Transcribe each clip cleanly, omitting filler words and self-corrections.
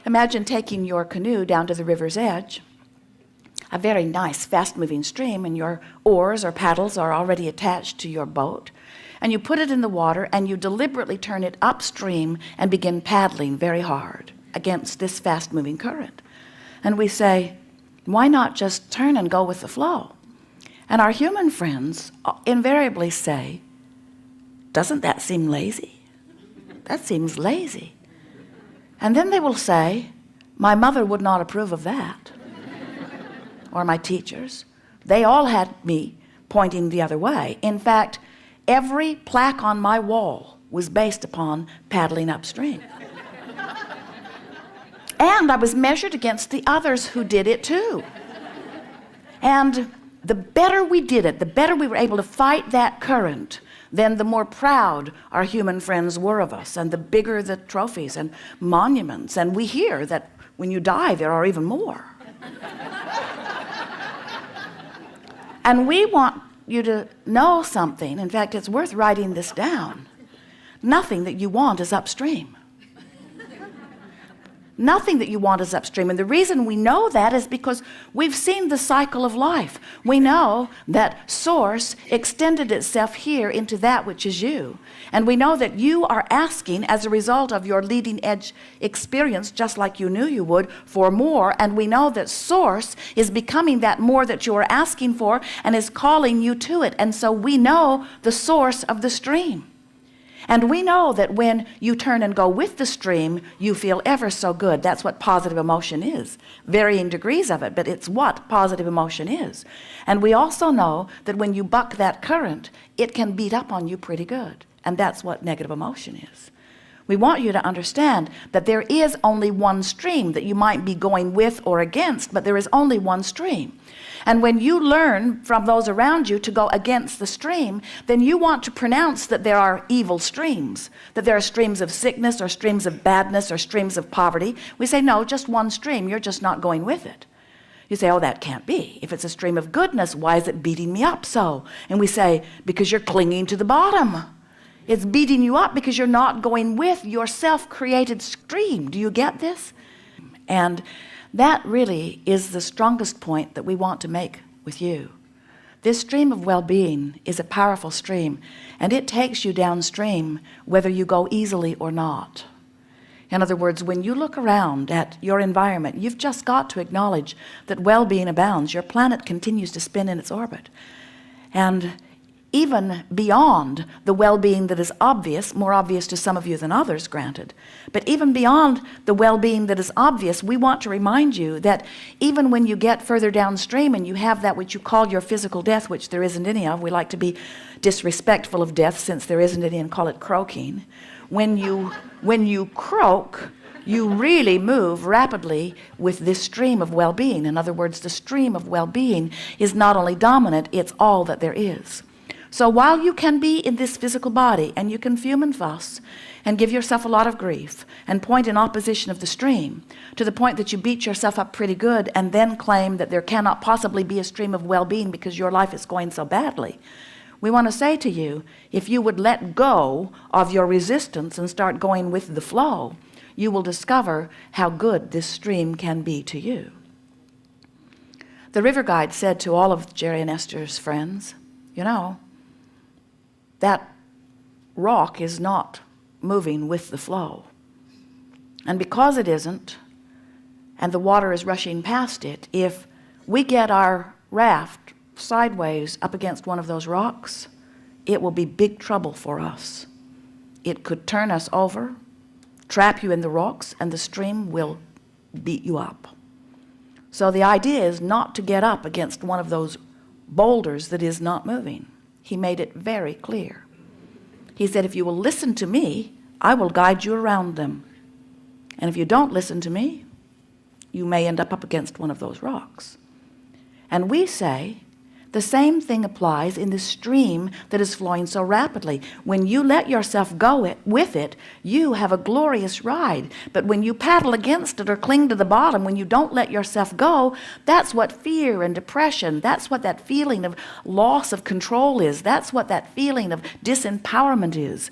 Imagine taking your canoe down to the river's edge, a very nice fast-moving stream, and your oars or paddles are already attached to your boat, and you put it in the water and you deliberately turn it upstream and begin paddling very hard against this fast-moving current. And we say, why not just turn and go with the flow? And our human friends invariably say, doesn't that seem lazy? That seems lazy. And then they will say, my mother would not approve of that. Or my teachers. They all had me pointing the other way. In fact, every plaque on my wall was based upon paddling upstream. And I was measured against the others who did it too. And the better we did it, the better we were able to fight that current, then the more proud our human friends were of us, and the bigger the trophies and monuments. And we hear that when you die, there are even more. And we want you to know something. In fact, it's worth writing this down. Nothing that you want is upstream. Nothing that you want is upstream. And the reason we know that is because we've seen the cycle of life. We know that source extended itself here into that which is you. And we know that you are asking, as a result of your leading edge experience, just like you knew you would, for more. And we know that source is becoming that more that you are asking for and is calling you to it. And so we know the source of the stream. And we know that when you turn and go with the stream, you feel ever so good. That's what positive emotion is. Varying degrees of it, but it's what positive emotion is. And we also know that when you buck that current, it can beat up on you pretty good. And that's what negative emotion is. We want you to understand that there is only one stream that you might be going with or against, but there is only one stream. And when you learn from those around you to go against the stream, then you want to pronounce that there are evil streams, that there are streams of sickness or streams of badness or streams of poverty. We say, no, just one stream. You're just not going with it. You say, oh, that can't be. If it's a stream of goodness, why is it beating me up so? And we say, because you're clinging to the bottom. It's beating you up because you're not going with your self-created stream. Do you get this? And that really is the strongest point that we want to make with you. This stream of well-being is a powerful stream, and it takes you downstream whether you go easily or not. In other words, when you look around at your environment, you've just got to acknowledge that well-being abounds. Your planet continues to spin in its orbit. And even beyond the well-being that is obvious, more obvious to some of you than others, granted, but even beyond the well-being that is obvious, we want to remind you that even when you get further downstream and you have that which you call your physical death, which there isn't any of, we like to be disrespectful of death since there isn't any and call it croaking. When you croak, you really move rapidly with this stream of well-being. In other words, the stream of well-being is not only dominant, it's all that there is. So while you can be in this physical body and you can fume and fuss and give yourself a lot of grief and point in opposition of the stream to the point that you beat yourself up pretty good and then claim that there cannot possibly be a stream of well-being because your life is going so badly, we want to say to you, if you would let go of your resistance and start going with the flow, you will discover how good this stream can be to you. The river guide said to all of Jerry and Esther's friends, you know, that rock is not moving with the flow. And because it isn't, and the water is rushing past it, if we get our raft sideways up against one of those rocks, it will be big trouble for us. It could turn us over, trap you in the rocks, and the stream will beat you up. So the idea is not to get up against one of those boulders that is not moving. He made it very clear. He said, if you will listen to me, I will guide you around them. And if you don't listen to me, you may end up against one of those rocks. And we say, the same thing applies in the stream that is flowing so rapidly. When you let yourself go with it, you have a glorious ride. But when you paddle against it or cling to the bottom, when you don't let yourself go, that's what fear and depression, that's what that feeling of loss of control is. That's what that feeling of disempowerment is.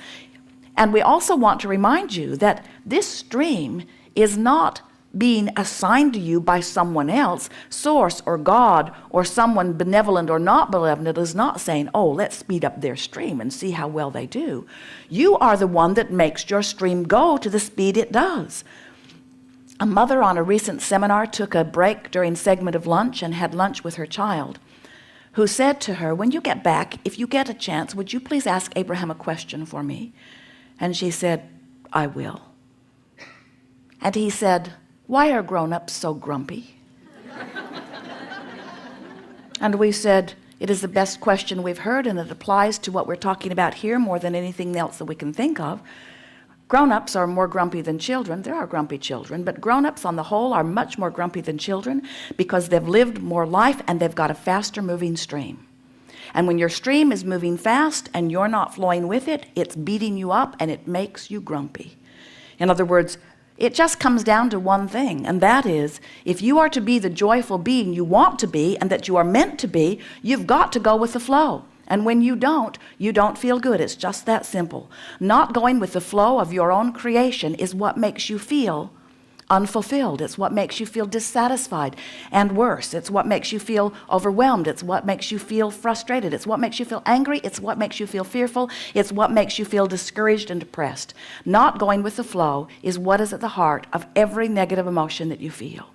And we also want to remind you that this stream is not being assigned to you by someone else, source or God or someone benevolent or not benevolent, is not saying, oh, let's speed up their stream and see how well they do. You are the one that makes your stream go to the speed it does. A mother on a recent seminar took a break during segment of lunch and had lunch with her child, who said to her, when you get back, if you get a chance, would you please ask Abraham a question for me? And she said, I will. And he said, why are grown-ups so grumpy? And we said, it is the best question we've heard, and it applies to what we're talking about here more than anything else that we can think of. Grown-ups are more grumpy than children. There are grumpy children, but grown-ups on the whole are much more grumpy than children because they've lived more life and they've got a faster moving stream. And when your stream is moving fast and you're not flowing with it, it's beating you up and it makes you grumpy. In other words, it just comes down to one thing, and that is, if you are to be the joyful being you want to be and that you are meant to be, you've got to go with the flow. And when you don't feel good. It's just that simple. Not going with the flow of your own creation is what makes you feel unfulfilled. It's what makes you feel dissatisfied, and worse, it's what makes you feel overwhelmed. It's what makes you feel frustrated. It's what makes you feel angry. It's what makes you feel fearful. It's what makes you feel discouraged and depressed. Not going with the flow is what is at the heart of every negative emotion that you feel.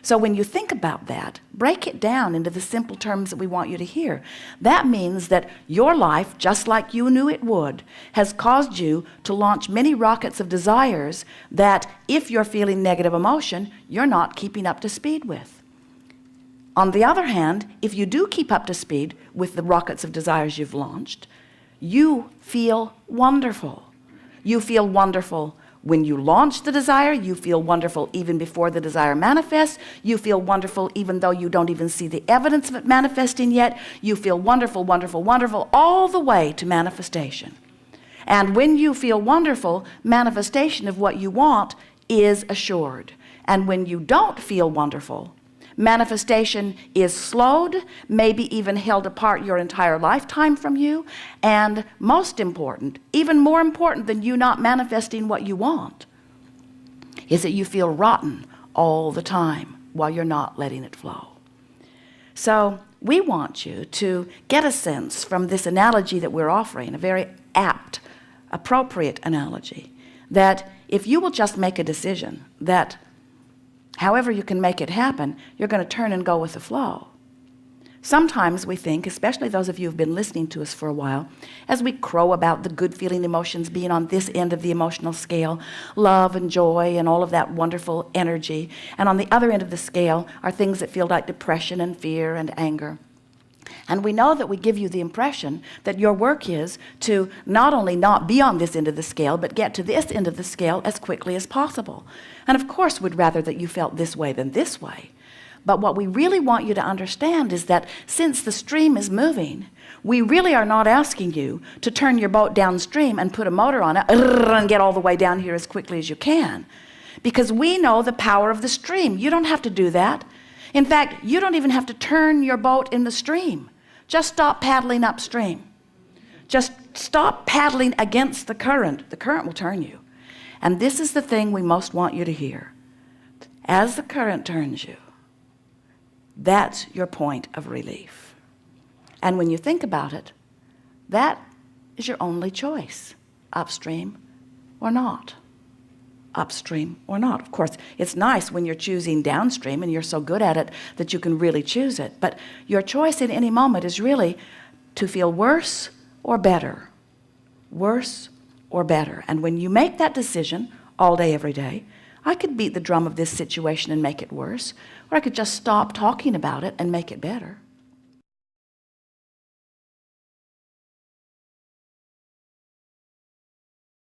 So when you think about that, break it down into the simple terms that we want you to hear. That means that your life, just like you knew it would, has caused you to launch many rockets of desires that, if you're feeling negative emotion, you're not keeping up to speed with. On the other hand, if you do keep up to speed with the rockets of desires you've launched, you feel wonderful. You feel wonderful when you launch the desire. You feel wonderful even before the desire manifests. You feel wonderful even though you don't even see the evidence of it manifesting yet. You feel wonderful, wonderful, wonderful, all the way to manifestation. And when you feel wonderful, manifestation of what you want is assured. And when you don't feel wonderful, manifestation is slowed, maybe even held apart your entire lifetime from you, and most important, even more important than you not manifesting what you want, is that you feel rotten all the time while you're not letting it flow. So we want you to get a sense from this analogy that we're offering, a very apt, appropriate analogy, that if you will just make a decision that however you can make it happen, you're going to turn and go with the flow. Sometimes we think, especially those of you who've been listening to us for a while, as we crow about the good feeling emotions being on this end of the emotional scale, love and joy and all of that wonderful energy, and on the other end of the scale are things that feel like depression and fear and anger. And we know that we give you the impression that your work is to not only not be on this end of the scale, but get to this end of the scale as quickly as possible. And of course, we'd rather that you felt this way than this way. But what we really want you to understand is that since the stream is moving, we really are not asking you to turn your boat downstream and put a motor on it and get all the way down here as quickly as you can. Because we know the power of the stream. You don't have to do that. In fact, you don't even have to turn your boat in the stream. Just stop paddling upstream. Just stop paddling against the current. The current will turn you. And this is the thing we most want you to hear. As the current turns you, that's your point of relief. And when you think about it, that is your only choice, upstream or not. Upstream or not. Of course, it's nice when you're choosing downstream and you're so good at it that you can really choose it. But your choice in any moment is really to feel worse or better. Worse or better. And when you make that decision all day, every day, I could beat the drum of this situation and make it worse, or I could just stop talking about it and make it better.